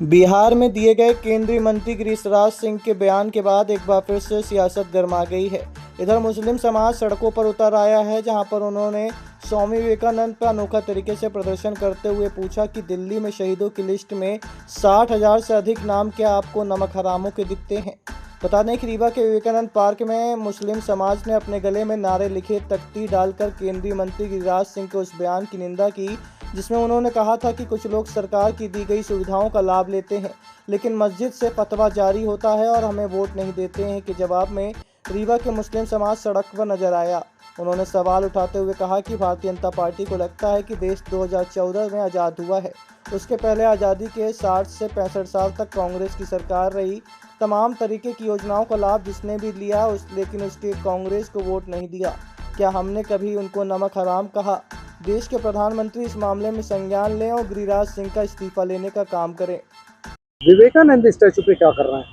बिहार में दिए गए केंद्रीय मंत्री गिरिराज सिंह के बयान के बाद एक बार फिर से सियासत गर्मा गई है। इधर मुस्लिम समाज सड़कों पर उतर आया है, जहां पर उन्होंने स्वामी विवेकानंद पर अनोखा तरीके से प्रदर्शन करते हुए पूछा कि दिल्ली में शहीदों की लिस्ट में 60,000 से अधिक नाम क्या आपको नमक हरामों के दिखते हैं। बता दें कि रीवा के विवेकानंद पार्क में मुस्लिम समाज ने अपने गले में नारे लिखे तख्ती डालकर केंद्रीय मंत्री गिरिराज सिंह के उस बयान की निंदा की, जिसमें उन्होंने कहा था कि कुछ लोग सरकार की दी गई सुविधाओं का लाभ लेते हैं, लेकिन मस्जिद से फतवा जारी होता है और हमें वोट नहीं देते हैं। के जवाब में रीवा के मुस्लिम समाज सड़क पर नजर आया। उन्होंने सवाल उठाते हुए कहा कि भारतीय जनता पार्टी को लगता है कि देश 2014 में आज़ाद हुआ है, उसके पहले आज़ादी के 60 से 65 साल तक कांग्रेस की सरकार रही। तमाम तरीके की योजनाओं का लाभ जिसने भी लिया लेकिन उसके कांग्रेस को वोट नहीं दिया। क्या हमने कभी उनको नमक हराम कहा? देश के प्रधानमंत्री इस मामले में संज्ञान लें और गिरिराज सिंह का इस्तीफा लेने का काम करें। विवेकानंद स्टैचू पे क्या कर रहे हैं?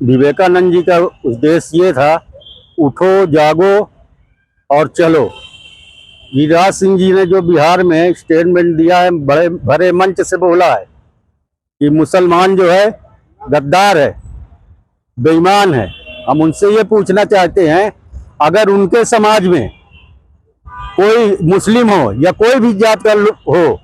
विवेकानंद जी का उद्देश्य ये था, उठो जागो और चलो। गिरिराज सिंह जी ने जो बिहार में स्टेटमेंट दिया है, बड़े भरे मंच से बोला है कि मुसलमान जो है गद्दार है, बेईमान है। हम उनसे ये पूछना चाहते हैं, अगर उनके समाज में कोई मुस्लिम हो या कोई भी जात का हो,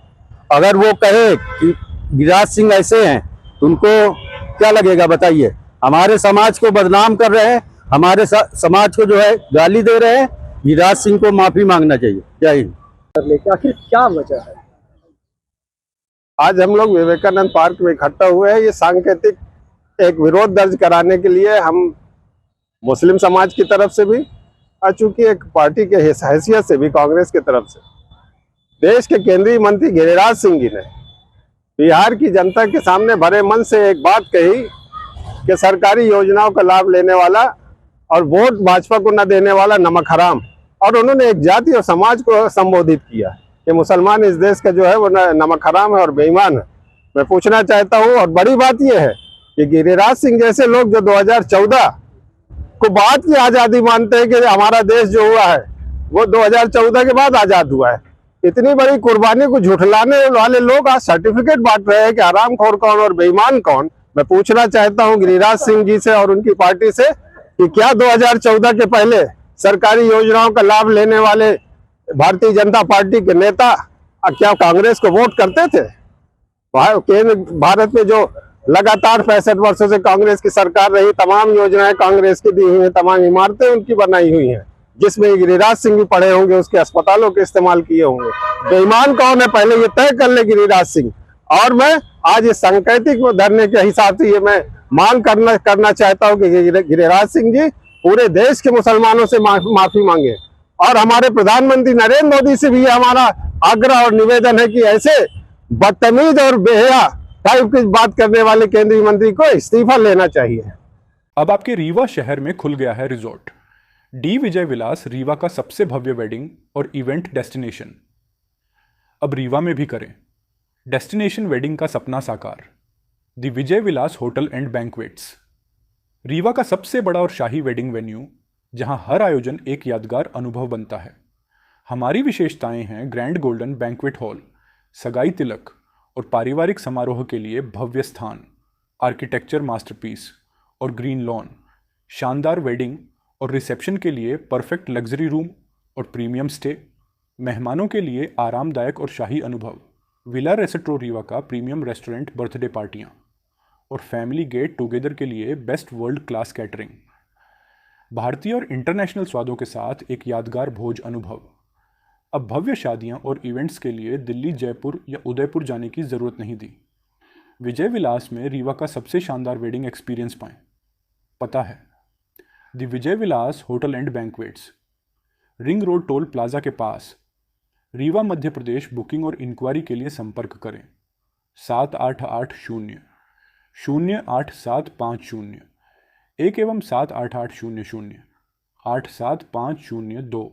अगर वो कहे कि गिरिराज सिंह ऐसे हैं तो उनको क्या लगेगा बताइए? हमारे समाज को बदनाम कर रहे हैं, हमारे समाज को जो है गाली दे रहे हैं। गिरिराज सिंह को माफी मांगना चाहिए। जय हिंद। आखिर क्या वजह है? आज हम लोग विवेकानंद पार्क में इकट्ठा हुए हैं, ये सांकेतिक एक विरोध दर्ज कराने के लिए। हम मुस्लिम समाज की तरफ से भी और चूंकि एक पार्टी के हैसियत से भी कांग्रेस की तरफ से देश के केंद्रीय मंत्री गिरिराज सिंह जी ने बिहार की जनता के सामने भरे मन से एक बात कही कि सरकारी योजनाओं का लाभ लेने वाला और वोट भाजपा को न देने वाला नमक हराम, और उन्होंने एक जाति और समाज को संबोधित किया कि मुसलमान इस देश का जो है वो नमक हराम है और बेईमान है। मैं पूछना चाहता हूँ, और बड़ी बात यह है कि गिरिराज सिंह जैसे लोग जो 2014 को बाद की आज़ादी मानते हैं कि हमारा देश जो हुआ है वो 2014 के बाद आज़ाद हुआ है, इतनी बड़ी कुर्बानी को झुठलाने वाले लोग आज सर्टिफिकेट बांट रहे हैं कि हरामखोर कौन और बेईमान कौन। मैं पूछना चाहता हूं गिरिराज सिंह जी से और उनकी पार्टी से कि क्या 2014 के पहले सरकारी योजनाओं का लाभ लेने वाले भारतीय जनता पार्टी के नेता क्या कांग्रेस को वोट करते थे? केंद्र भारत में जो लगातार 65 वर्षों से कांग्रेस की सरकार रही, तमाम योजनाएं कांग्रेस की दी हुई हैं, तमाम इमारतें उनकी बनाई हुई हैं, जिसमें गिरिराज सिंह भी पढ़े होंगे, उसके अस्पतालों के इस्तेमाल किए होंगे। बेईमान कौन है पहले ये तय कर ले गिरिराज सिंह। और मैं आज इस सांकेतिक धरने के हिसाब से ये मैं मांग करना चाहता हूँ कि गिरिराज सिंह जी पूरे देश के मुसलमानों से माफी मांगे, और हमारे प्रधानमंत्री नरेंद्र मोदी से भी हमारा आग्रह और निवेदन है कि ऐसे बदतमीज और बेहया टाइप की बात करने वाले केंद्रीय मंत्री को इस्तीफा लेना चाहिए। अब आपके रीवा शहर में खुल गया है रिजॉर्ट डी विजय विलास, रीवा का सबसे भव्य वेडिंग और इवेंट डेस्टिनेशन। अब रीवा में भी करें डेस्टिनेशन वेडिंग का सपना साकार। The Vijay Vilas hotel and banquets, Rewa का सबसे बड़ा और शाही वेडिंग वेन्यू, जहां हर आयोजन एक यादगार अनुभव बनता है। हमारी विशेषताएं हैं ग्रैंड गोल्डन बैंक्वेट हॉल, सगाई तिलक और पारिवारिक समारोह के लिए भव्य स्थान, आर्किटेक्चर मास्टरपीस और ग्रीन लॉन, शानदार वेडिंग और रिसेप्शन के लिए परफेक्ट लग्जरी रूम और प्रीमियम स्टे, मेहमानों के लिए आरामदायक और शाही अनुभव, विला रेस्ट्रो रीवा का प्रीमियम रेस्टोरेंट, बर्थडे पार्टियाँ और फैमिली गेट टुगेदर के लिए बेस्ट वर्ल्ड क्लास कैटरिंग, भारतीय और इंटरनेशनल स्वादों के साथ एक यादगार भोज अनुभव। अब भव्य शादियाँ और इवेंट्स के लिए दिल्ली, जयपुर या उदयपुर जाने की ज़रूरत नहीं दी। विजय विलास में रीवा का सबसे शानदार वेडिंग एक्सपीरियंस पाएं। पता है the Vijay Vilas hotel and banquets, ring road toll plaza के पास, रीवा, मध्य प्रदेश। बुकिंग और इंक्वायरी के लिए संपर्क करें 7880-08750 1 एवं 7880-0875002।